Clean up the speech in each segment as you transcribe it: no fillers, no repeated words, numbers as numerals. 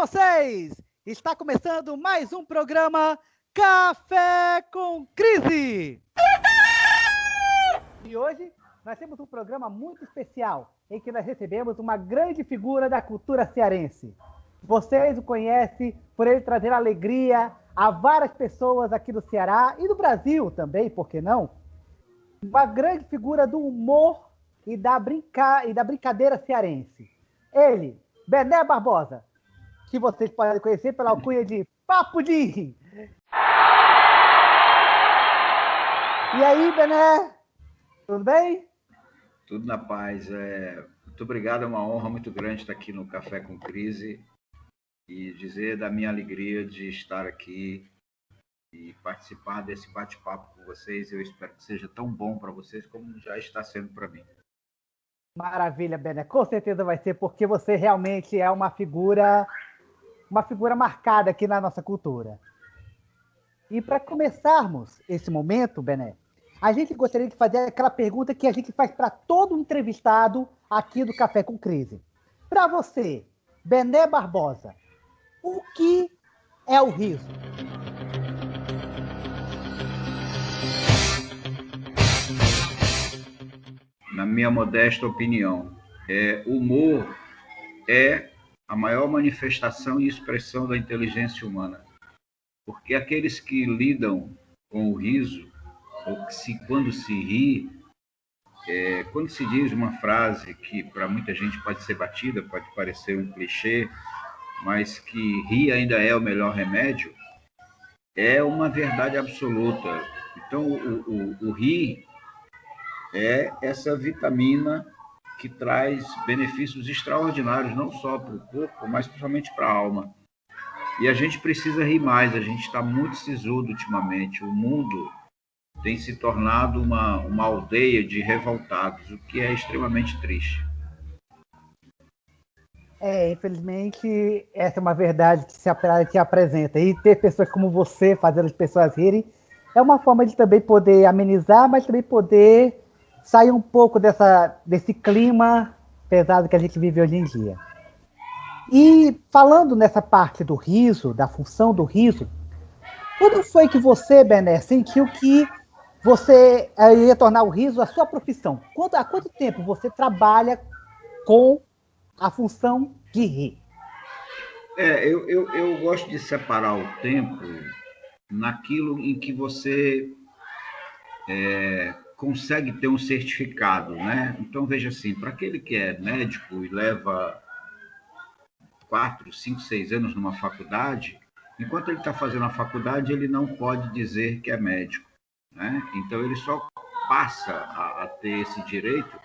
vocês! Está começando mais um programa Café com Crise! E hoje nós temos um programa muito especial, em que nós recebemos uma grande figura da cultura cearense. Vocês o conhecem por ele trazer alegria a várias pessoas aqui do Ceará e do Brasil também, por que não? Uma grande figura do humor e da brincadeira cearense. Ele, Bené Barbosa, que vocês podem conhecer pela alcunha de Papo de Rim. E aí, Bené? Tudo bem? Tudo na paz. Muito obrigado, é uma honra muito grande estar aqui no Café com Crise e dizer da minha alegria de estar aqui e participar desse bate-papo com vocês. Eu espero que seja tão bom para vocês como já está sendo para mim. Maravilha, Bené. Com certeza vai ser, porque você realmente é uma figura marcada aqui na nossa cultura. E para começarmos esse momento, Bené, a gente gostaria de fazer aquela pergunta que a gente faz para todo entrevistado aqui do Café com Crise. Para você, Bené Barbosa, o que é o riso? Na minha modesta opinião, humor é a maior manifestação e expressão da inteligência humana. Porque aqueles que lidam com o riso, ou que quando se ri, quando se diz uma frase que para muita gente pode ser batida, pode parecer um clichê, mas que rir ainda é o melhor remédio, é uma verdade absoluta. Então, o rir é essa vitamina que traz benefícios extraordinários, não só para o corpo, mas principalmente para a alma. E a gente precisa rir mais, a gente está muito sisudo ultimamente. O mundo tem se tornado uma aldeia de revoltados, o que é extremamente triste. Infelizmente, essa é uma verdade que se apresenta. E ter pessoas como você fazendo as pessoas rirem é uma forma de também poder amenizar, mas também poder sair um pouco desse clima pesado que a gente vive hoje em dia. E falando nessa parte do riso, da função do riso, quando foi que você, Bené, sentiu que você ia tornar o riso a sua profissão? Há quanto tempo você trabalha com a função de rir? Eu gosto de separar o tempo naquilo em que você consegue ter um certificado, né? Então, veja assim, para aquele que é médico e leva 4, 5, 6 anos numa faculdade, enquanto ele está fazendo a faculdade, ele não pode dizer que é médico, né? Então, ele só passa a ter esse direito,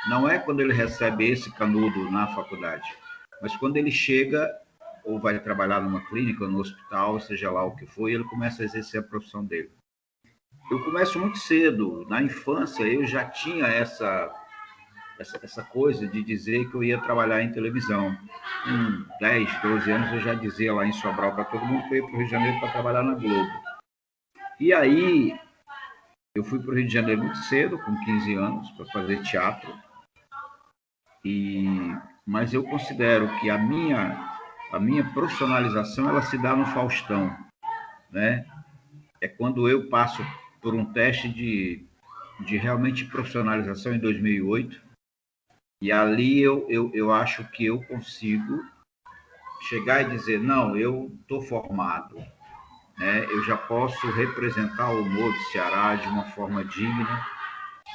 não é quando ele recebe esse canudo na faculdade, mas quando ele chega ou vai trabalhar numa clínica, no hospital, seja lá o que for, e ele começa a exercer a profissão dele. Eu começo muito cedo, na infância eu já tinha essa coisa de dizer que eu ia trabalhar em televisão. Com 10, 12 anos eu já dizia lá em Sobral para todo mundo que eu ia para o Rio de Janeiro para trabalhar na Globo. E aí eu fui para o Rio de Janeiro muito cedo, com 15 anos, para fazer teatro. Mas eu considero que a minha profissionalização ela se dá no Faustão, né? É quando eu passo por um teste de realmente profissionalização em 2008, e ali eu acho que eu consigo chegar e dizer, não, eu estou formado, né? Eu já posso representar o humor do Ceará de uma forma digna,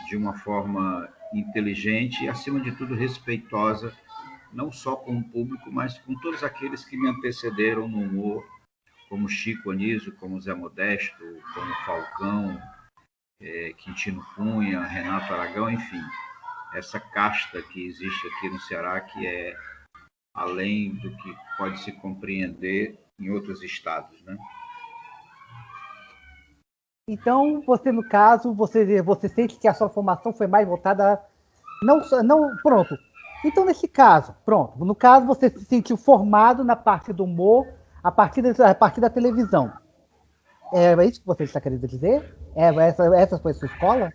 de uma forma inteligente e, acima de tudo, respeitosa, não só com o público, mas com todos aqueles que me antecederam no humor, como Chico Anísio, como Zé Modesto, como Falcão, Quintino Cunha, Renato Aragão, enfim, essa casta que existe aqui no Ceará, que é além do que pode se compreender em outros estados, né? Então, você, no caso, você sente que a sua formação foi mais voltada... Pronto. Então, nesse caso, pronto. No caso, você se sentiu formado na parte do humor a partir da televisão. É isso que você está querendo dizer? Essa foi a sua escola?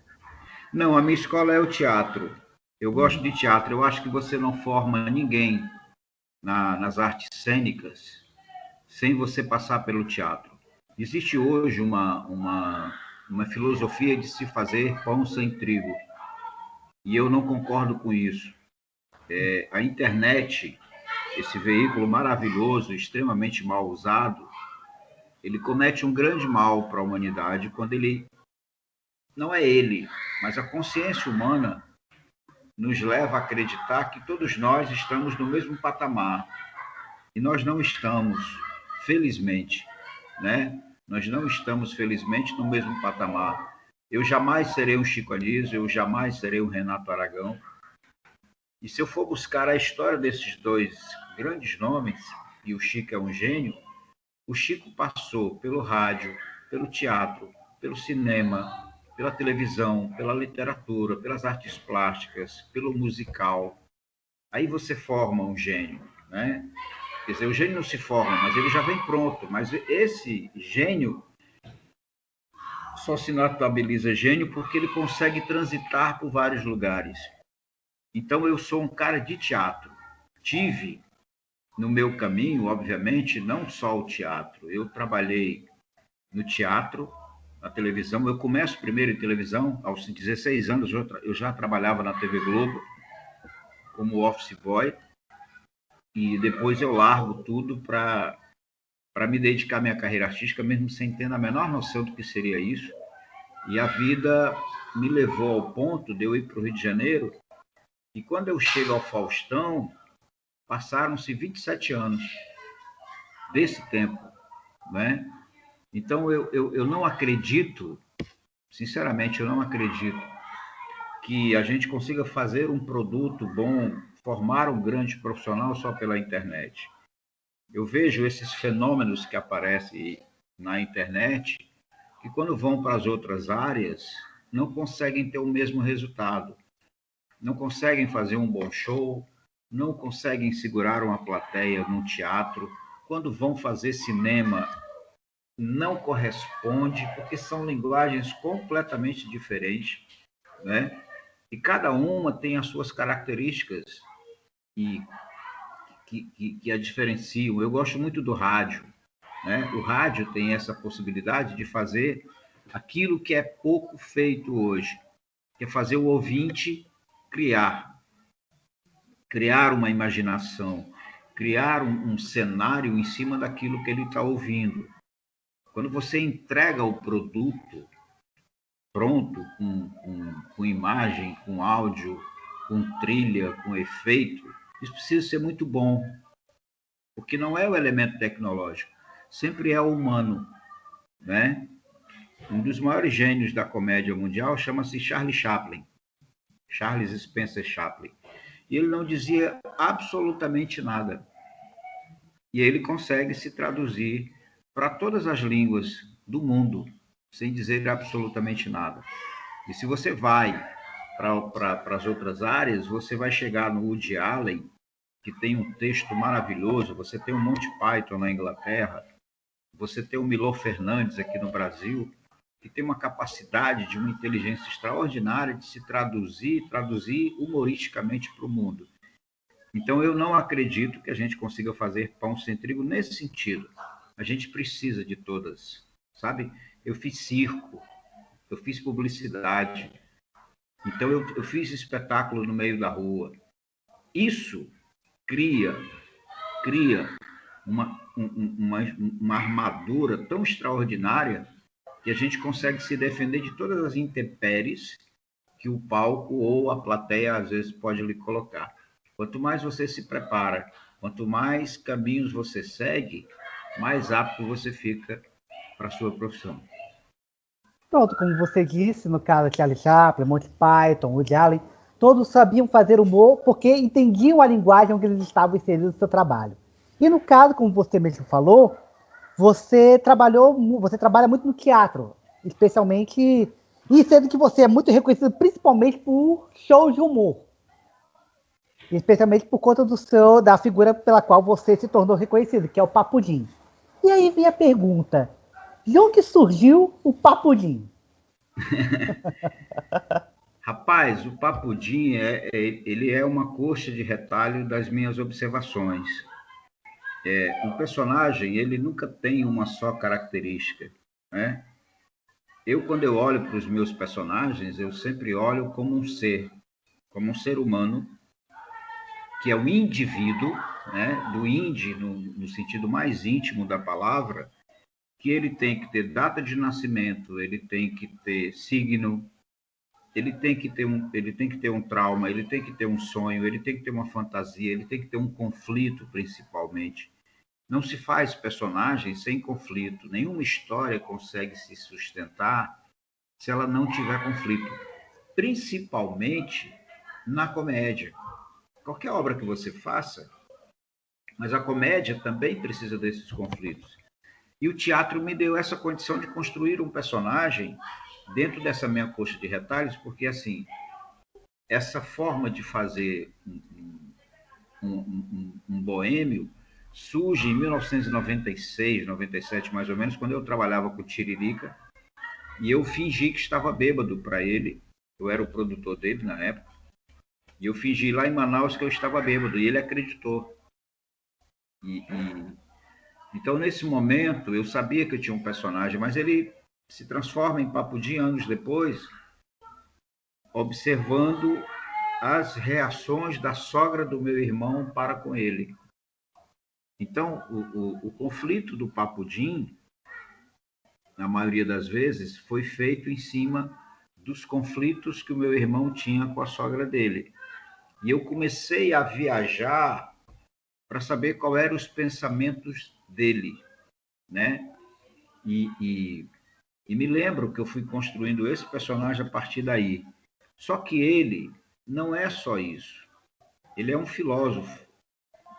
Não, a minha escola é o teatro. Eu gosto de teatro. Eu acho que você não forma ninguém nas artes cênicas sem você passar pelo teatro. Existe hoje uma filosofia de se fazer pão sem trigo, e eu não concordo com isso. A internet, esse veículo maravilhoso, extremamente mal usado, ele comete um grande mal para a humanidade quando não é ele, mas a consciência humana nos leva a acreditar que todos nós estamos no mesmo patamar. E nós não estamos, felizmente, né? Nós não estamos, felizmente, no mesmo patamar. Eu jamais serei um Chico Anísio, eu jamais serei um Renato Aragão. E se eu for buscar a história desses dois grandes nomes, e o Chico é um gênio, o Chico passou pelo rádio, pelo teatro, pelo cinema, pela televisão, pela literatura, pelas artes plásticas, pelo musical. Aí você forma um gênio, né? Quer dizer, o gênio não se forma, mas ele já vem pronto. Mas esse gênio só se notabiliza gênio porque ele consegue transitar por vários lugares. Então, eu sou um cara de teatro. Tive no meu caminho, obviamente, não só o teatro. Eu trabalhei no teatro, na televisão. Eu começo primeiro em televisão. Aos 16 anos, eu já trabalhava na TV Globo como office boy. E depois eu largo tudo para me dedicar à minha carreira artística, mesmo sem ter a menor noção do que seria isso. E a vida me levou ao ponto de eu ir para o Rio de Janeiro, e quando eu chego ao Faustão, passaram-se 27 anos desse tempo, né? Então, eu não acredito, sinceramente, eu não acredito que a gente consiga fazer um produto bom, formar um grande profissional só pela internet. Eu vejo esses fenômenos que aparecem na internet, que quando vão para as outras áreas, não conseguem ter o mesmo resultado. Não conseguem fazer um bom show, não conseguem segurar uma plateia num teatro. Quando vão fazer cinema, não corresponde, porque são linguagens completamente diferentes, né? E cada uma tem as suas características e que a diferenciam. Eu gosto muito do rádio, né? O rádio tem essa possibilidade de fazer aquilo que é pouco feito hoje, que é fazer o ouvinte criar uma imaginação, criar um cenário em cima daquilo que ele está ouvindo. Quando você entrega o produto pronto, com imagem, com áudio, com trilha, com efeito, isso precisa ser muito bom, porque não é o elemento tecnológico, sempre é o humano, né? Um dos maiores gênios da comédia mundial chama-se Charlie Chaplin, Charles Spencer Chaplin. E ele não dizia absolutamente nada. E ele consegue se traduzir para todas as línguas do mundo, sem dizer absolutamente nada. E se você vai para as outras áreas, você vai chegar no Woody Allen, que tem um texto maravilhoso, você tem o Monty Python na Inglaterra, você tem o Milor Fernandes aqui no Brasil, que tem uma capacidade de uma inteligência extraordinária de se traduzir humoristicamente para o mundo. Então, eu não acredito que a gente consiga fazer pão sem trigo nesse sentido. A gente precisa de todas, sabe? Eu fiz circo, eu fiz publicidade, então eu fiz espetáculo no meio da rua. Isso cria uma armadura tão extraordinária que a gente consegue se defender de todas as intempéries que o palco ou a plateia às vezes pode lhe colocar. Quanto mais você se prepara, quanto mais caminhos você segue, mais apto você fica para a sua profissão. Pronto, como você disse, no caso de Charlie Chaplin, Monty Python, Woody Allen, todos sabiam fazer humor porque entendiam a linguagem onde eles estavam inseridos no seu trabalho. E no caso, como você mesmo falou, você trabalha muito no teatro, especialmente, e sendo que você é muito reconhecido principalmente por shows de humor, especialmente por conta da figura pela qual você se tornou reconhecido, que é o Papudim. E aí vem a pergunta, de onde surgiu o Papudim? Rapaz, o Papudim ele é uma coxa de retalho das minhas observações. um personagem, ele nunca tem uma só característica, né? Quando eu olho para os meus personagens, eu sempre olho como um ser humano, que é o indivíduo, né? Do indi, no sentido mais íntimo da palavra, que ele tem que ter data de nascimento, ele tem que ter signo, ele tem que ter um trauma, ele tem que ter um sonho, ele tem que ter uma fantasia, ele tem que ter um conflito, principalmente. Não se faz personagem sem conflito. Nenhuma história consegue se sustentar se ela não tiver conflito, principalmente na comédia. Qualquer obra que você faça, mas a comédia também precisa desses conflitos. E o teatro me deu essa condição de construir um personagem dentro dessa minha coxa de retalhos, porque assim, essa forma de fazer um boêmio surge em 1996, 97 mais ou menos, quando eu trabalhava com o Tiririca, e eu fingi que estava bêbado para ele. Eu era o produtor dele na época, e eu fingi lá em Manaus que eu estava bêbado, e ele acreditou. Então, nesse momento, eu sabia que eu tinha um personagem, mas ele se transforma em Papudi anos depois, observando as reações da sogra do meu irmão para com ele. Então, o conflito do Papudim, na maioria das vezes, foi feito em cima dos conflitos que o meu irmão tinha com a sogra dele. E eu comecei a viajar para saber qual eram os pensamentos dele, né? E me lembro que eu fui construindo esse personagem a partir daí. Só que ele não é só isso. Ele é um filósofo,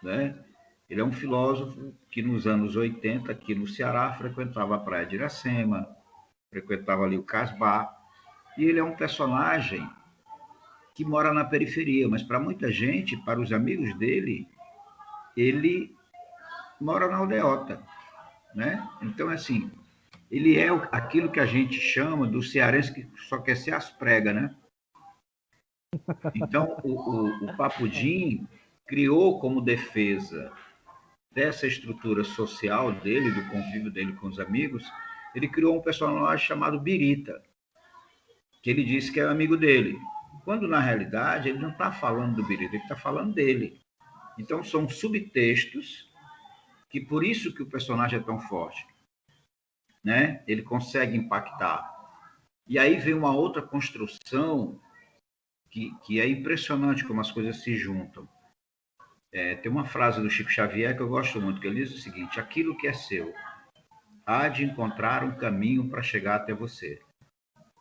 né? Ele é um filósofo que nos anos 80, aqui no Ceará, frequentava a Praia de Iracema, frequentava ali o Casbah, e ele é um personagem que mora na periferia, mas para muita gente, para os amigos dele, ele mora na aldeota, né? Então, assim, ele é aquilo que a gente chama do cearense que só quer ser as pregas, né? Então, o Papudim criou como defesa dessa estrutura social dele, do convívio dele com os amigos, ele criou um personagem chamado Birita, que ele disse que é amigo dele. Quando, na realidade, ele não está falando do Birita, ele está falando dele. Então, são subtextos que, por isso que o personagem é tão forte, né? Ele consegue impactar. E aí vem uma outra construção que é impressionante como as coisas se juntam. Tem uma frase do Chico Xavier que eu gosto muito, que ele diz o seguinte: aquilo que é seu há de encontrar um caminho para chegar até você.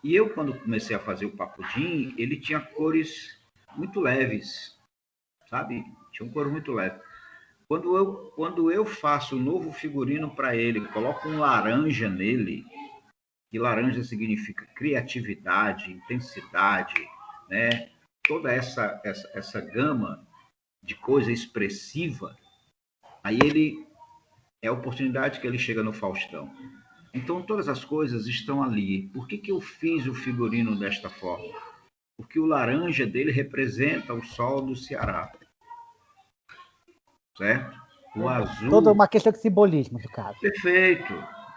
E eu, quando comecei a fazer o Papudim, ele tinha cores muito leves, sabe? Tinha um cor muito leve. Quando eu faço um novo figurino para ele, coloco um laranja nele, que laranja significa criatividade, intensidade, né? Toda essa gama de coisa expressiva, aí ele é a oportunidade que ele chega no Faustão. Então, todas as coisas estão ali. Por que eu fiz o figurino desta forma? Porque o laranja dele representa o sol do Ceará, certo? O Toda azul... uma questão de simbolismo, no caso. Perfeito.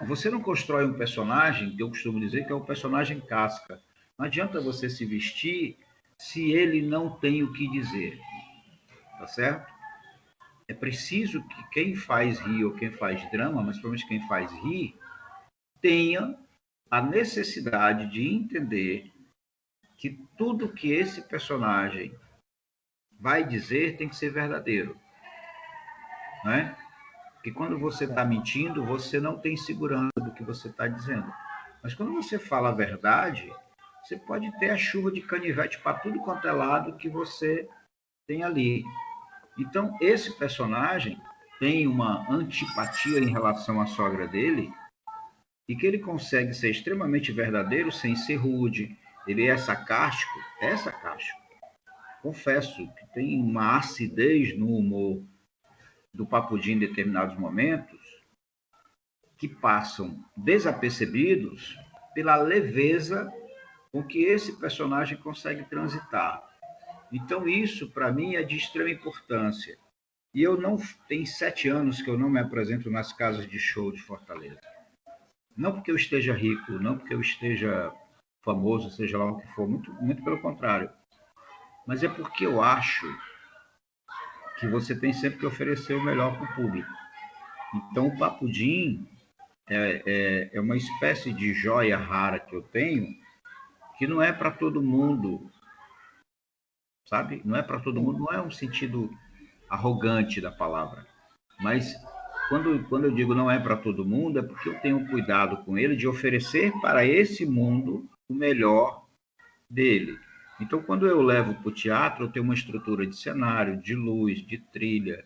Você não constrói um personagem, que eu costumo dizer que é o personagem casca. Não adianta você se vestir se ele não tem o que dizer, tá certo? É preciso que quem faz rir ou quem faz drama, mas principalmente quem faz rir, tenha a necessidade de entender que tudo que esse personagem vai dizer tem que ser verdadeiro, né? Que quando você está mentindo, você não tem segurança do que você está dizendo. Mas quando você fala a verdade, você pode ter a chuva de canivete para tudo quanto é lado que você tem ali. Então, esse personagem tem uma antipatia em relação à sogra dele e que ele consegue ser extremamente verdadeiro sem ser rude. Ele é sarcástico, é sarcástico. Confesso que tem uma acidez no humor do Papudim em determinados momentos que passam desapercebidos pela leveza com que esse personagem consegue transitar. Então, isso, para mim, é de extrema importância. E eu não tem 7 anos que eu não me apresento nas casas de show de Fortaleza. Não porque eu esteja rico, não porque eu esteja famoso, seja lá o que for, muito pelo contrário. Mas é porque eu acho que você tem sempre que oferecer o melhor para o público. Então, o Papudim é uma espécie de joia rara que eu tenho, que não é para todo mundo, sabe? Não é para todo Sim. mundo, não é um sentido arrogante da palavra. Mas quando eu digo não é para todo mundo, é porque eu tenho cuidado com ele de oferecer para esse mundo o melhor dele. Então, quando eu levo para o teatro, eu tenho uma estrutura de cenário, de luz, de trilha,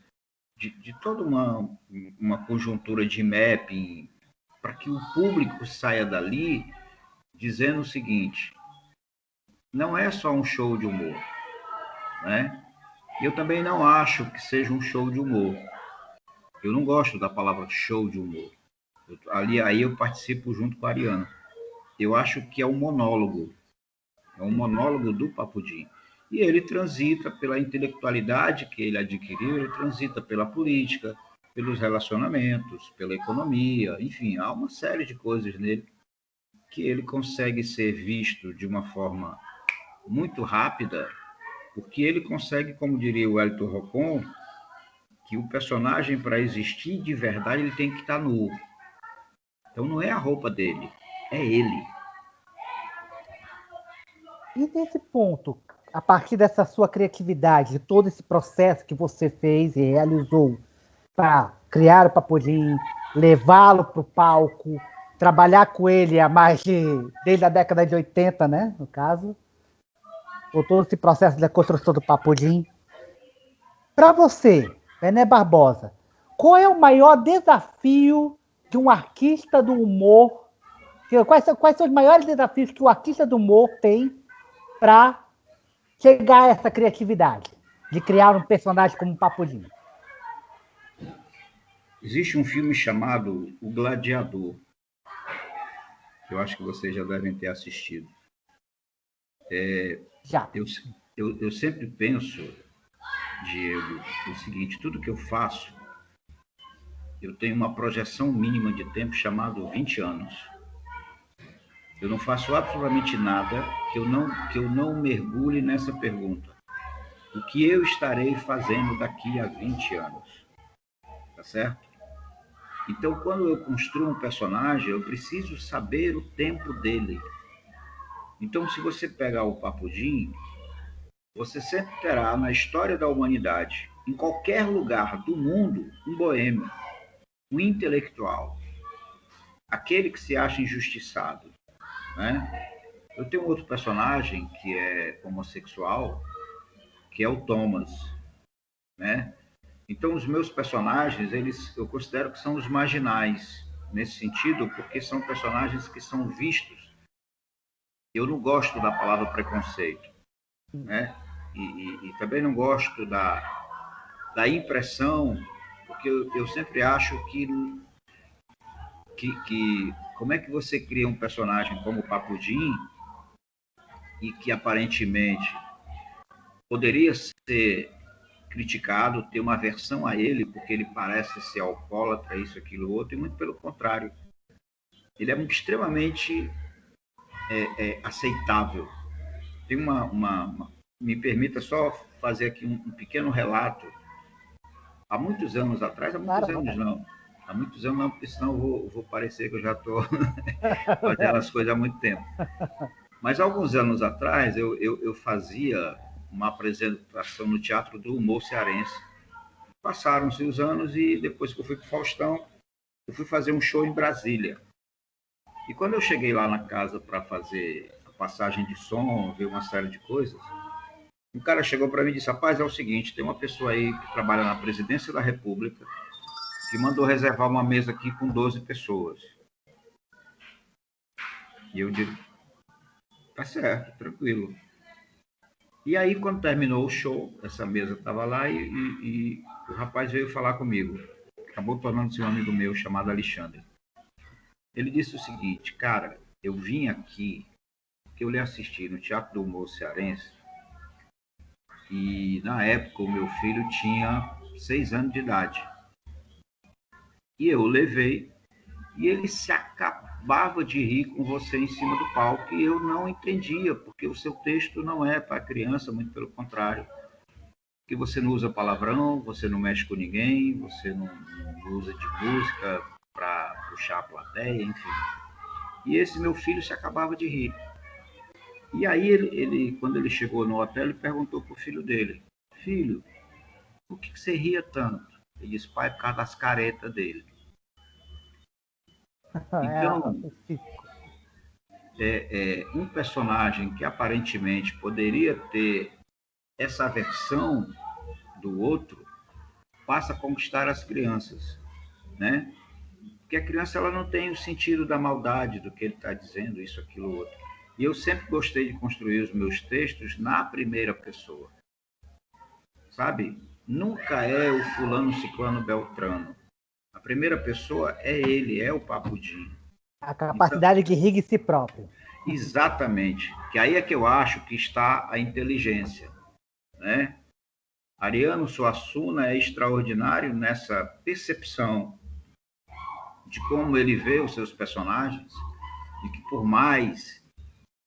de toda uma conjuntura de mapping, para que o público saia dali dizendo o seguinte: não é só um show de humor, né? Eu também não acho que seja um show de humor. Eu não gosto da palavra show de humor. Aí eu participo junto com a Ariana. Eu acho que é um monólogo do Papudim. E ele transita pela intelectualidade que ele adquiriu, ele transita pela política, pelos relacionamentos, pela economia, enfim, há uma série de coisas nele que ele consegue ser visto de uma forma muito rápida, porque ele consegue, como diria o Hélio Rocon, que o personagem, para existir de verdade, ele tem que estar nu. Então não é a roupa dele, é ele. E nesse ponto, a partir dessa sua criatividade, de todo esse processo que você fez e realizou para criar o Papolim, levá-lo para o palco, trabalhar com ele desde a década de 80, né, no caso, por todo esse processo da construção do Papolim. Para você, Bené Barbosa, qual é o maior desafio de um artista do humor? Quais são os maiores desafios que o artista do humor tem para chegar a essa criatividade de criar um personagem como o Papolim? Existe um filme chamado O Gladiador, que eu acho que vocês já devem ter assistido. Já. Eu, eu sempre penso, Diego, o seguinte: tudo que eu faço, eu tenho uma projeção mínima de tempo chamado 20 anos. Eu não faço absolutamente nada que eu não mergulhe nessa pergunta. O que eu estarei fazendo daqui a 20 anos? Tá certo? Então, quando eu construo um personagem, eu preciso saber o tempo dele. Então, se você pegar o Papudim, você sempre terá na história da humanidade, em qualquer lugar do mundo, um boêmio, um intelectual, aquele que se acha injustiçado, né? Eu tenho outro personagem que é homossexual, que é o Thomas, né? Então, os meus personagens, eu considero que são os marginais, nesse sentido, porque são personagens que são vistos. Eu não gosto da palavra preconceito, né? E também não gosto da impressão, porque eu sempre acho que como é que você cria um personagem como o Papudim e que aparentemente poderia ser criticado, ter uma aversão a ele, porque ele parece ser alcoólatra, isso, aquilo, outro, e muito pelo contrário. Ele é extremamente aceitável. Tem me permita só fazer aqui um pequeno relato. Há muitos anos atrás, há muitos Claro, anos vontade. não, há muitos anos não, porque senão eu vou parecer que eu já estou fazendo as coisas há muito tempo. Mas alguns anos atrás, eu fazia uma apresentação no Teatro do Humor Cearense. Passaram-se os anos e depois que eu fui para o Faustão, eu fui fazer um show em Brasília. E quando eu cheguei lá na casa para fazer a passagem de som, ver uma série de coisas, um cara chegou para mim e disse: Rapaz, é o seguinte, tem uma pessoa aí que trabalha na presidência da República que mandou reservar uma mesa aqui com 12 pessoas. E eu digo: Tá certo, tranquilo. E aí, quando terminou o show, essa mesa estava lá e o rapaz veio falar comigo. Acabou tornando-se um amigo meu chamado Alexandre. Ele disse o seguinte: Cara, eu vim aqui porque eu lhe assisti no Teatro do Humor Cearense e na época o meu filho tinha 6 anos de idade. E eu o levei, e ele se acabava de rir com você em cima do palco, e eu não entendia, porque o seu texto não é para criança, muito pelo contrário, que você não usa palavrão, você não mexe com ninguém, você não usa de música para puxar a plateia, enfim. E esse meu filho se acabava de rir. E aí, quando ele chegou no hotel, ele perguntou para o filho dele: Filho, por que você ria tanto? Ele disse: Pai, por causa das caretas dele. Então, um personagem que aparentemente poderia ter essa versão do outro passa a conquistar as crianças, né? Porque a criança ela não tem o sentido da maldade do que ele está dizendo, isso, aquilo, outro. E eu sempre gostei de construir os meus textos na primeira pessoa, sabe? Nunca é o fulano, ciclano, beltrano. A primeira pessoa é ele, é o Papudim. A capacidade de rir de si próprio. Exatamente. Que aí é que eu acho que está a inteligência, né? Ariano Suassuna é extraordinário nessa percepção de como ele vê os seus personagens, e que por mais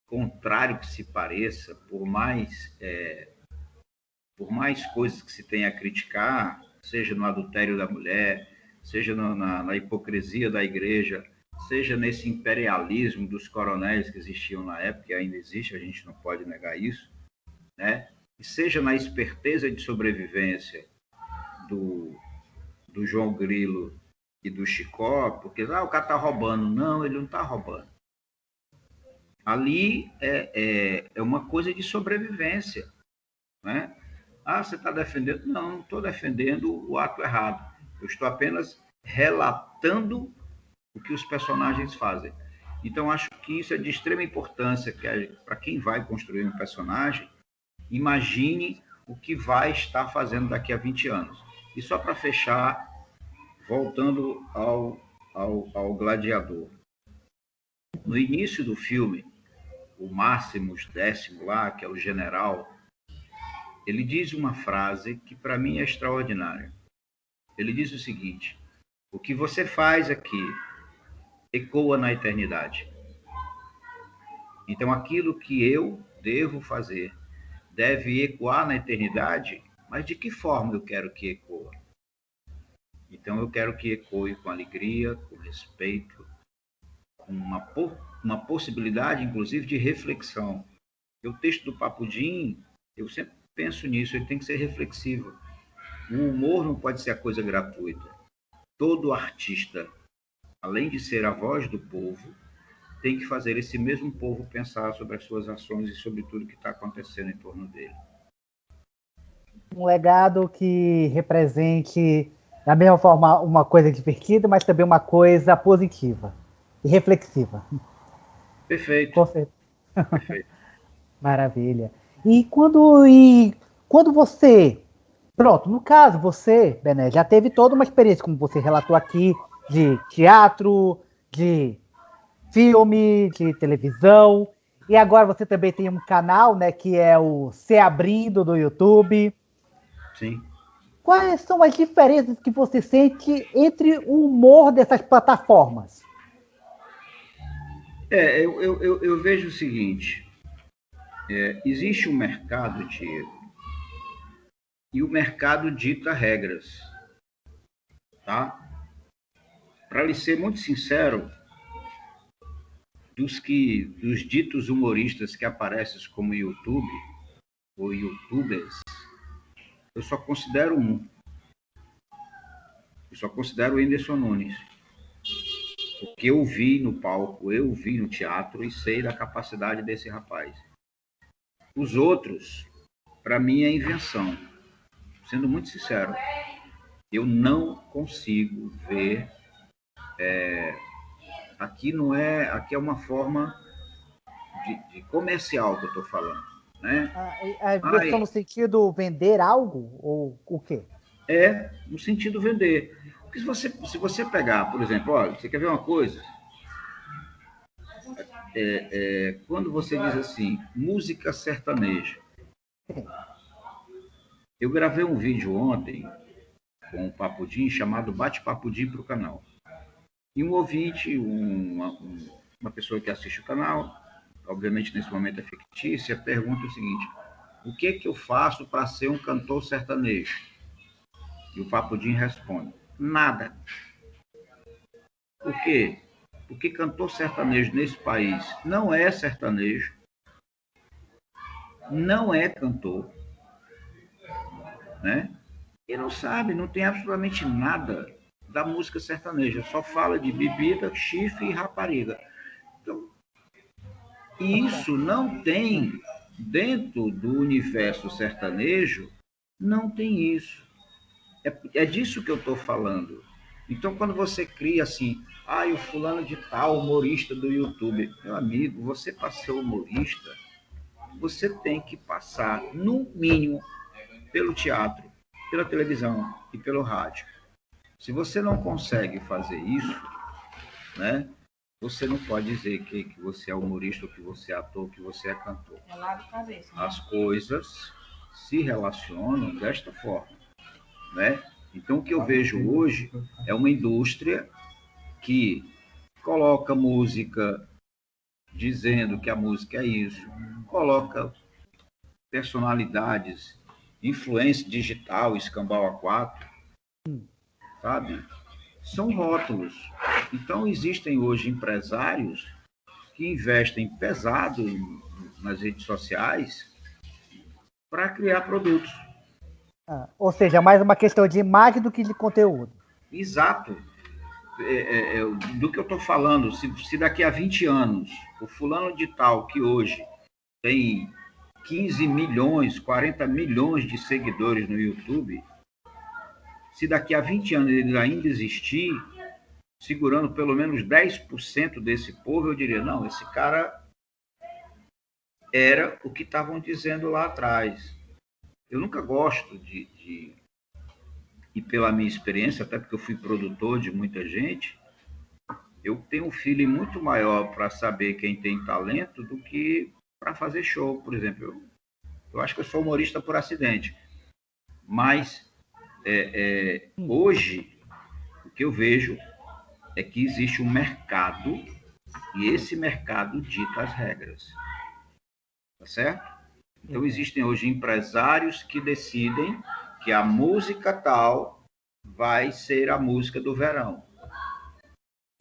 contrário que se pareça, por mais coisas que se tenha a criticar, seja no adultério da mulher, seja na hipocrisia da igreja, seja nesse imperialismo dos coronéis que existiam na época, e ainda existe, a gente não pode negar isso, né? E seja na esperteza de sobrevivência do João Grilo e do Chicó, porque o cara está roubando. Não, ele não está roubando. Ali é uma coisa de sobrevivência, né? Você está defendendo? Não estou defendendo o ato errado. Eu estou apenas relatando o que os personagens fazem. Então, acho que isso é de extrema importância para quem vai construir um personagem, imagine o que vai estar fazendo daqui a 20 anos. E só para fechar, voltando ao Gladiador. No início do filme, o Máximos Décimo lá, que é o general, ele diz uma frase que para mim é extraordinária. Ele diz o seguinte: o que você faz aqui ecoa na eternidade. Então, aquilo que eu devo fazer deve ecoar na eternidade, mas de que forma eu quero que ecoe? Então, eu quero que ecoe com alegria, com respeito, com uma possibilidade, inclusive, de reflexão. E o texto do Papudim, eu sempre penso nisso, ele tem que ser reflexivo. O humor não pode ser a coisa gratuita. Todo artista, além de ser a voz do povo, tem que fazer esse mesmo povo pensar sobre as suas ações e sobre tudo que está acontecendo em torno dele. Um legado que represente, da mesma forma, uma coisa divertida, mas também uma coisa positiva e reflexiva. Perfeito. Com certeza. Perfeito. Maravilha. E quando você... Pronto, no caso, você, Bené, já teve toda uma experiência, como você relatou aqui, de teatro, de filme, de televisão, e agora você também tem um canal, né, que é o Se Abrindo do YouTube. Sim. Quais são as diferenças que você sente entre o humor dessas plataformas? Eu vejo o seguinte, existe um mercado, Diego, e o mercado dita regras, tá? Para lhe ser muito sincero, dos ditos humoristas que aparecem como YouTube ou YouTubers, eu só considero um. Eu só considero o Whindersson Nunes. Porque eu vi no palco, eu vi no teatro e sei da capacidade desse rapaz. Os outros, para mim, é invenção. Sendo muito sincero, eu não consigo ver. Aqui não é, aqui é uma forma de comercial que eu estou falando, né? A inversão no sentido vender algo ou o quê? No sentido vender. Porque se você pegar, por exemplo, olha, você quer ver uma coisa? Quando você diz assim, música sertaneja. Eu gravei um vídeo ontem com o Papudim, chamado Bate Papudim para o canal. E um ouvinte, uma pessoa que assiste o canal, obviamente nesse momento é fictícia, pergunta o seguinte: o que que eu faço para ser um cantor sertanejo? E o Papudim responde: nada. Por quê? Porque cantor sertanejo nesse país não é sertanejo, não é cantor, né? E não sabe, não tem absolutamente nada da música sertaneja, só fala de bebida, chifre e rapariga. Então, isso não tem, dentro do universo sertanejo, não tem isso. É disso que eu estou falando. Então, quando você cria assim, o fulano de tal, humorista do YouTube, meu amigo, você para ser humorista, você tem que passar, no mínimo, pelo teatro, pela televisão e pelo rádio. Se você não consegue fazer isso, né, você não pode dizer que você é humorista, ou que você é ator, ou que você é cantor. É lá de cabeça, né? As coisas se relacionam desta forma, né? Então, o que eu vejo hoje é uma indústria que coloca música dizendo que a música é isso, coloca personalidades, influência digital, escambau a quatro, sabe? São rótulos. Então, existem hoje empresários que investem pesado nas redes sociais para criar produtos. Ou seja, mais uma questão de imagem do que de conteúdo. Exato. Do que eu estou falando, se daqui a 20 anos o fulano de tal que hoje tem 15 milhões, 40 milhões de seguidores no YouTube, se daqui a 20 anos ele ainda existir, segurando pelo menos 10% desse povo, eu diria, não, esse cara era o que estavam dizendo lá atrás. Eu nunca gosto e pela minha experiência, até porque eu fui produtor de muita gente, eu tenho um feeling muito maior para saber quem tem talento do que para fazer show, por exemplo. Eu acho que eu sou humorista por acidente, mas hoje o que eu vejo é que existe um mercado e esse mercado dita as regras, tá certo? Então existem hoje empresários que decidem que a música tal vai ser a música do verão,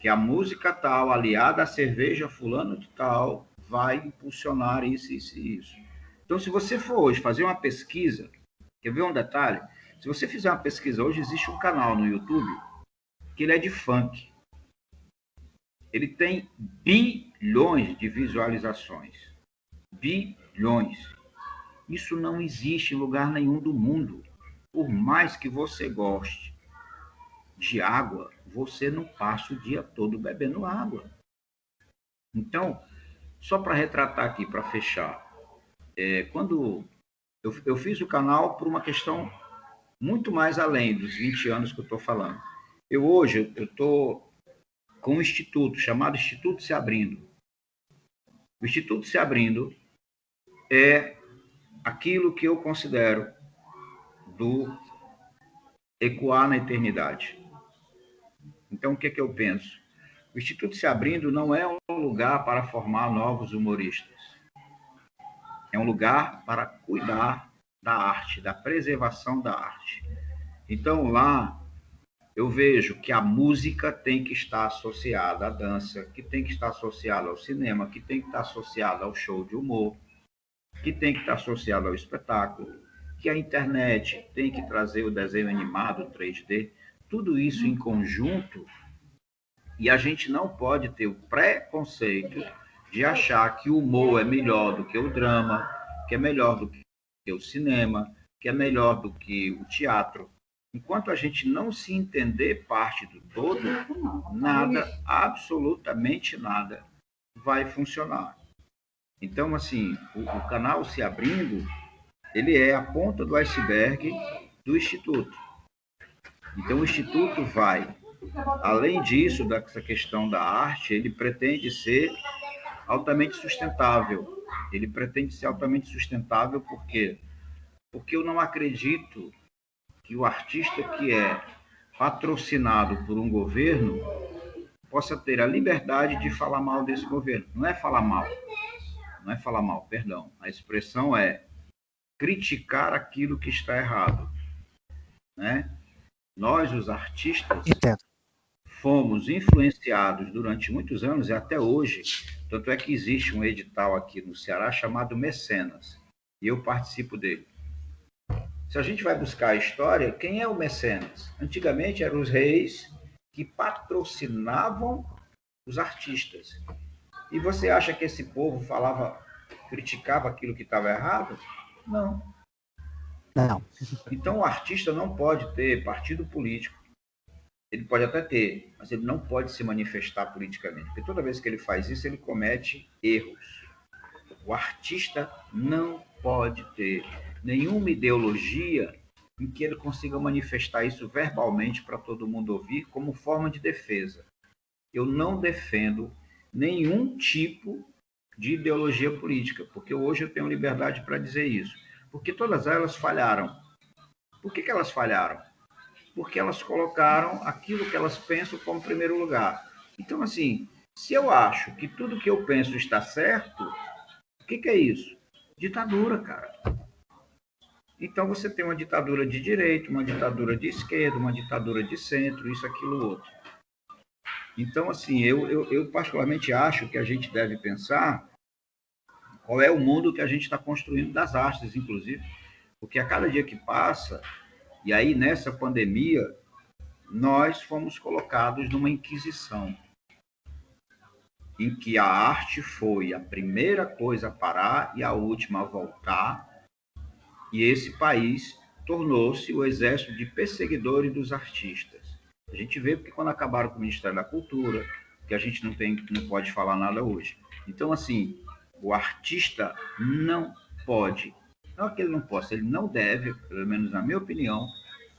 que a música tal, aliada à cerveja fulano de tal, vai impulsionar isso, isso e isso. Então, se você for hoje fazer uma pesquisa, quer ver um detalhe? Se você fizer uma pesquisa hoje, existe um canal no YouTube que ele é de funk. Ele tem bilhões de visualizações. Bilhões. Isso não existe em lugar nenhum do mundo. Por mais que você goste de água, você não passa o dia todo bebendo água. Então, só para retratar aqui, para fechar, quando eu fiz o canal por uma questão muito mais além dos 20 anos que eu estou falando. Hoje eu estou com um instituto chamado Instituto Se Abrindo. O Instituto Se Abrindo é aquilo que eu considero do ecoar na eternidade. Então, o que é que eu penso? O Instituto Se Abrindo não é um lugar para formar novos humoristas. É um lugar para cuidar da arte, da preservação da arte. Então, lá, eu vejo que a música tem que estar associada à dança, que tem que estar associada ao cinema, que tem que estar associada ao show de humor, que tem que estar associada ao espetáculo, que a internet tem que trazer o desenho animado 3D, tudo isso em conjunto, e a gente não pode ter o preconceito de achar que o humor é melhor do que o drama, que é melhor do que o cinema, que é melhor do que o teatro. Enquanto a gente não se entender parte do todo, nada, absolutamente nada, vai funcionar. Então, assim, o canal Se Abrindo, ele é a ponta do iceberg do Instituto. Então, o Instituto vai, além disso, dessa questão da arte, ele pretende ser altamente sustentável. Ele pretende ser altamente sustentável por quê? Porque eu não acredito que o artista que é patrocinado por um governo possa ter a liberdade de falar mal desse governo. Não é falar mal, perdão. A expressão é criticar aquilo que está errado, né? Nós, os artistas, Entendo. fomos influenciados durante muitos anos e até hoje, tanto é que existe um edital aqui no Ceará chamado Mecenas, e eu participo dele. Se a gente vai buscar a história, quem é o mecenas? Antigamente eram os reis que patrocinavam os artistas. E você acha que esse povo criticava aquilo que estava errado? Não. Não. Então o artista não pode ter partido político. Ele pode até ter, mas ele não pode se manifestar politicamente, porque toda vez que ele faz isso, ele comete erros. O artista não pode ter nenhuma ideologia em que ele consiga manifestar isso verbalmente para todo mundo ouvir como forma de defesa. Eu não defendo nenhum tipo de ideologia política, porque hoje eu tenho liberdade para dizer isso. Porque todas elas falharam. Por que elas falharam? Porque elas colocaram aquilo que elas pensam como primeiro lugar. Então, assim, se eu acho que tudo que eu penso está certo, o que é isso? Ditadura, cara. Então você tem uma ditadura de direita, uma ditadura de esquerda, uma ditadura de centro, isso, aquilo, outro. Então, assim, eu particularmente acho que a gente deve pensar qual é o mundo que a gente está construindo das artes, inclusive, porque a cada dia que passa, e aí nessa pandemia, nós fomos colocados numa inquisição, em que a arte foi a primeira coisa a parar e a última a voltar, e esse país tornou-se o exército de perseguidores dos artistas. A gente vê porque quando acabaram com o Ministério da Cultura, que a gente não pode falar nada hoje. Então, assim, o artista não pode, não é que ele não possa, ele não deve, pelo menos na minha opinião,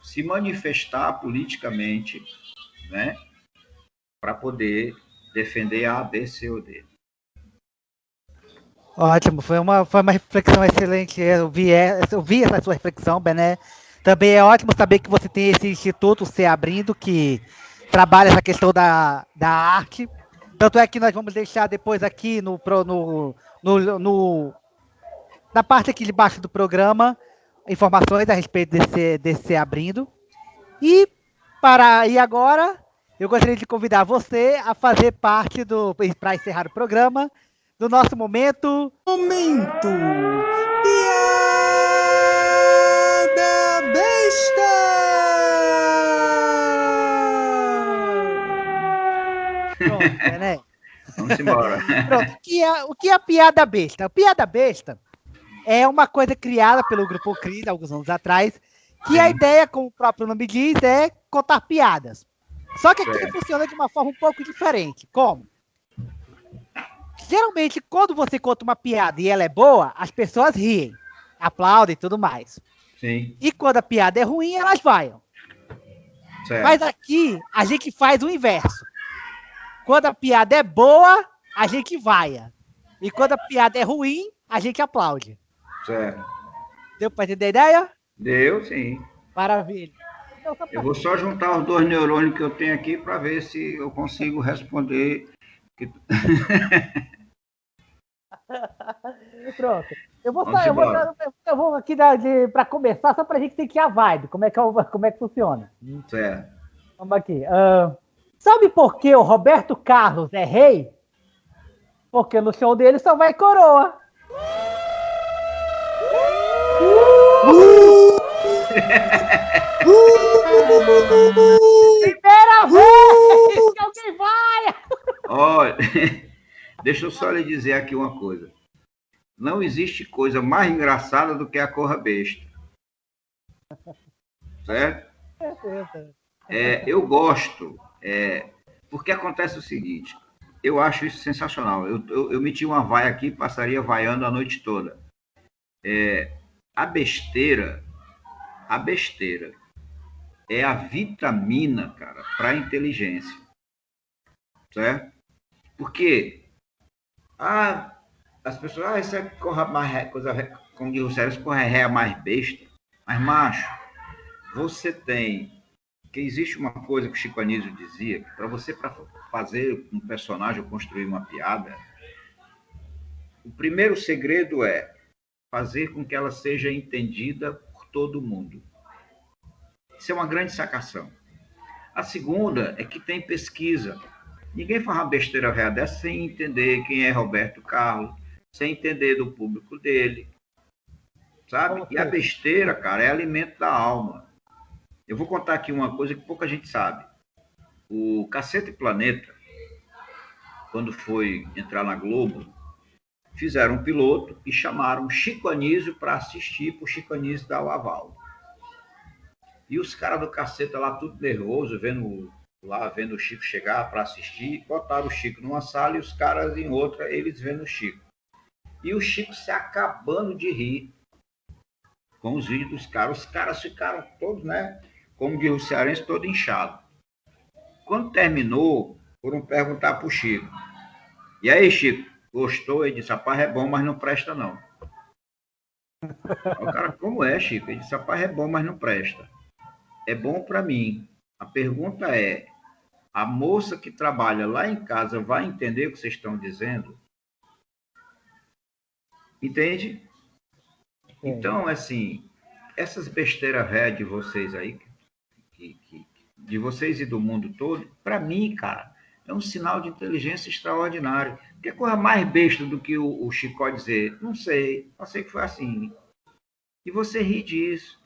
se manifestar politicamente, né, para poder defender A, B, C ou D. Ótimo, foi uma reflexão excelente. Eu vi essa sua reflexão, Bené. Também é ótimo saber que você tem esse instituto Se Abrindo, que trabalha essa questão da arte. Tanto é que nós vamos deixar depois aqui na parte aqui de baixo do programa informações a respeito desse Se Abrindo. E agora, eu gostaria de convidar você a fazer parte para encerrar o programa, do nosso momento. Momento Piada Besta! Pronto, né? Vamos embora. Pronto, o que é a piada besta? A piada besta é uma coisa criada pelo Grupo Cris, alguns anos atrás, que Sim. A ideia, como o próprio nome diz, é contar piadas. Só que aqui funciona de uma forma um pouco diferente. Como? Geralmente, quando você conta uma piada e ela é boa, as pessoas riem, aplaudem e tudo mais. Sim. E quando a piada é ruim, elas vaiam. Certo. Mas aqui, a gente faz o inverso. Quando a piada é boa, a gente vaia. E quando a piada é ruim, a gente aplaude. Certo. Deu para entender a ideia? Deu, sim. Maravilha. Então, Eu vou só juntar os dois neurônios que eu tenho aqui para ver se eu consigo responder. Pronto. Eu vou aqui para começar, só para a gente sentir a vibe, como é que funciona. Certo. Vamos aqui. Sabe por que o Roberto Carlos é rei? Porque no show dele só vai coroa. Primeira vez que alguém vai! Olha, deixa eu só lhe dizer aqui uma coisa. Não existe coisa mais engraçada do que a corra besta. Certo? Eu gosto, porque acontece o seguinte, eu acho isso sensacional. Eu meti uma vaia aqui, passaria vaiando a noite toda. A besteira é a vitamina, cara, para a inteligência. Certo? Porque as pessoas, isso é coisa, como diz o Sérgio, correia mais besta. Mas, macho, você tem... que existe uma coisa que o Chico Anísio dizia, que para você fazer um personagem ou construir uma piada, o primeiro segredo é fazer com que ela seja entendida por todo mundo. Isso é uma grande sacação. A segunda é que tem pesquisa. Ninguém faz uma besteira real dessa sem entender quem é Roberto Carlos, sem entender do público dele, sabe? E a besteira, cara, é alimento da alma. Eu vou contar aqui uma coisa que pouca gente sabe. O Cacete Planeta, quando foi entrar na Globo, fizeram um piloto e chamaram Chico Anísio para assistir, para o Chico Anísio dar o aval. E os caras do Caceta lá, tudo nervoso, vendo o Chico chegar para assistir, botaram o Chico numa sala e os caras em outra, eles vendo o Chico. E o Chico se acabando de rir com os vídeos dos caras. Os caras ficaram todos, né? Como diz o cearense, todo inchado. Quando terminou, foram perguntar para o Chico. E aí, Chico, gostou? Ele disse, rapaz, é bom, mas não presta, não. O cara, como é, Chico? Ele disse, rapaz, é bom, mas não presta. É bom para mim. A pergunta é, a moça que trabalha lá em casa vai entender o que vocês estão dizendo? Entende? Então, assim, essas besteiras ré de vocês aí, de vocês e do mundo todo, para mim, cara, é um sinal de inteligência extraordinário. Que coisa mais besta do que o Chicó dizer? Não sei, só sei que foi assim. E você ri disso.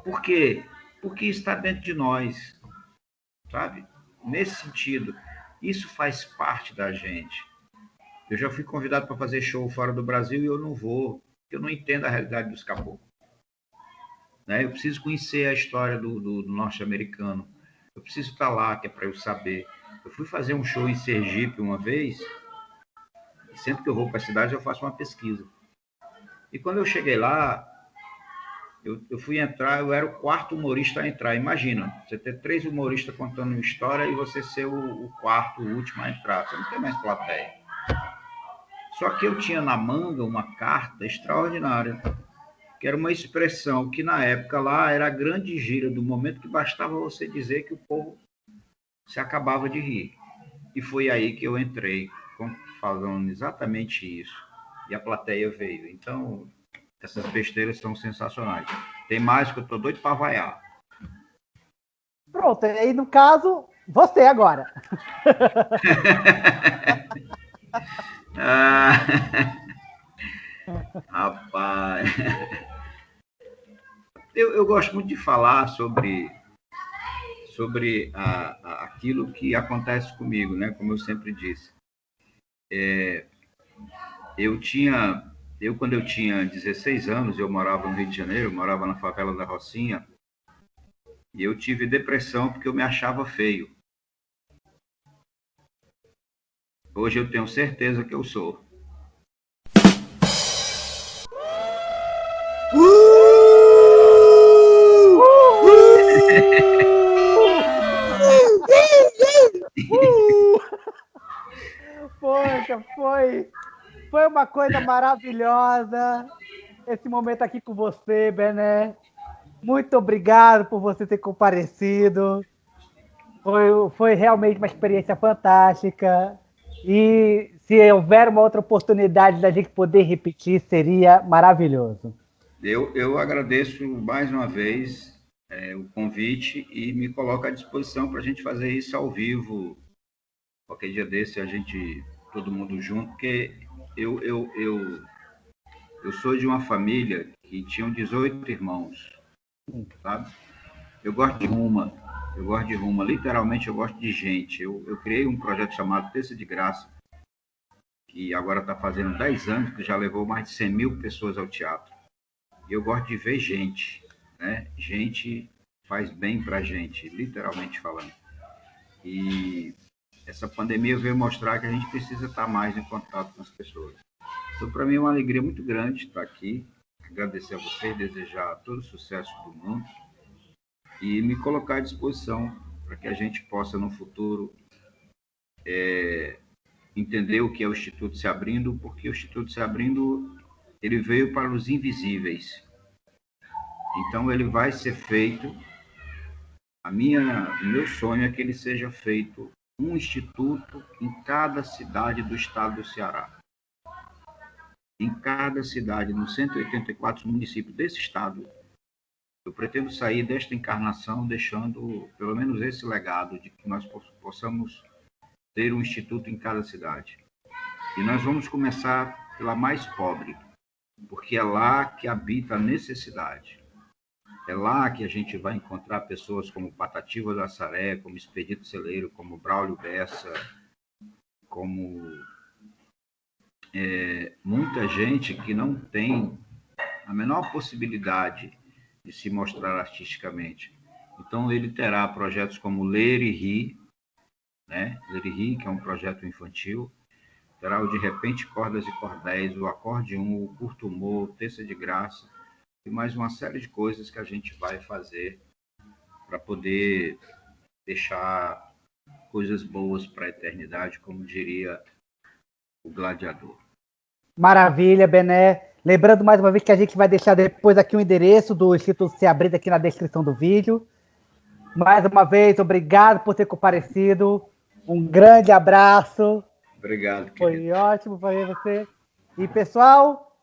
Por quê? Porque está dentro de nós, sabe? Nesse sentido, isso faz parte da gente. Eu já fui convidado para fazer show fora do Brasil e eu não vou, porque eu não entendo a realidade dos caboclos. Né? Eu preciso conhecer a história do norte-americano. Eu preciso estar lá, que é para eu saber. Eu fui fazer um show em Sergipe uma vez, e sempre que eu vou para a cidade eu faço uma pesquisa. E quando eu cheguei lá, eu fui entrar, eu era o quarto humorista a entrar. Imagina, você ter 3 humoristas contando uma história e você ser o quarto, o último a entrar. Você não tem mais plateia. Só que eu tinha na manga uma carta extraordinária, que era uma expressão que na época lá era a grande gíria do momento, que bastava você dizer que o povo se acabava de rir. E foi aí que eu entrei, falando exatamente isso. E a plateia veio. Então, essas besteiras são sensacionais. Tem mais que eu tô doido para vaiar. Pronto, aí no caso, você agora. Rapaz. Eu gosto muito de falar sobre aquilo que acontece comigo, né? Como eu sempre disse. Quando eu tinha 16 anos, eu morava no Rio de Janeiro, eu morava na favela da Rocinha, e eu tive depressão porque eu me achava feio. Hoje eu tenho certeza que eu sou. Poxa, foi uma coisa maravilhosa esse momento aqui com você, Bené. Muito obrigado por você ter comparecido. Foi realmente uma experiência fantástica. E se houver uma outra oportunidade da gente poder repetir, seria maravilhoso. Eu agradeço mais uma vez o convite e me coloco à disposição para a gente fazer isso ao vivo. Qualquer dia desse, todo mundo junto, porque eu sou de uma família que tinham 18 irmãos, sabe? Eu gosto de ruma, literalmente eu gosto de gente. Eu criei um projeto chamado Terça de Graça, que agora está fazendo 10 anos, que já levou mais de 100 mil pessoas ao teatro. E eu gosto de ver gente, né? Gente faz bem para a gente, literalmente falando. E essa pandemia veio mostrar que a gente precisa estar mais em contato com as pessoas. Então, para mim é uma alegria muito grande estar aqui, agradecer a vocês, desejar todo o sucesso do mundo e me colocar à disposição para que a gente possa, no futuro, entender o que é o Instituto Se Abrindo, porque o Instituto Se Abrindo ele veio para os invisíveis. Então, ele vai ser feito. O meu sonho é que ele seja feito um instituto em cada cidade do estado do Ceará. Em cada cidade, nos 184 municípios desse estado. Eu pretendo sair desta encarnação deixando pelo menos esse legado de que nós possamos ter um instituto em cada cidade. E nós vamos começar pela mais pobre, porque é lá que habita a necessidade. É lá que a gente vai encontrar pessoas como Patativa do Assaré, como Expedito Celeiro, como Braulio Bessa, como muita gente que não tem a menor possibilidade de se mostrar artisticamente. Então, ele terá projetos como Ler e Rir, né? Ler e Rir, que é um projeto infantil. Terá o De Repente Cordas e Cordéis, o Acordeon, o Curto Humor, o Terça de Graça, e mais uma série de coisas que a gente vai fazer para poder deixar coisas boas para a eternidade, como diria o gladiador. Maravilha, Bené. Lembrando mais uma vez que a gente vai deixar depois aqui o endereço do Instituto Seabrida aqui na descrição do vídeo. Mais uma vez, obrigado por ter comparecido. Um grande abraço. Obrigado, querido. Foi ótimo ver você. E, pessoal,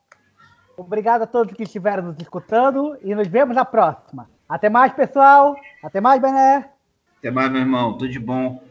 obrigado a todos que estiveram nos escutando e nos vemos na próxima. Até mais, pessoal. Até mais, Bené. Até mais, meu irmão. Tudo de bom.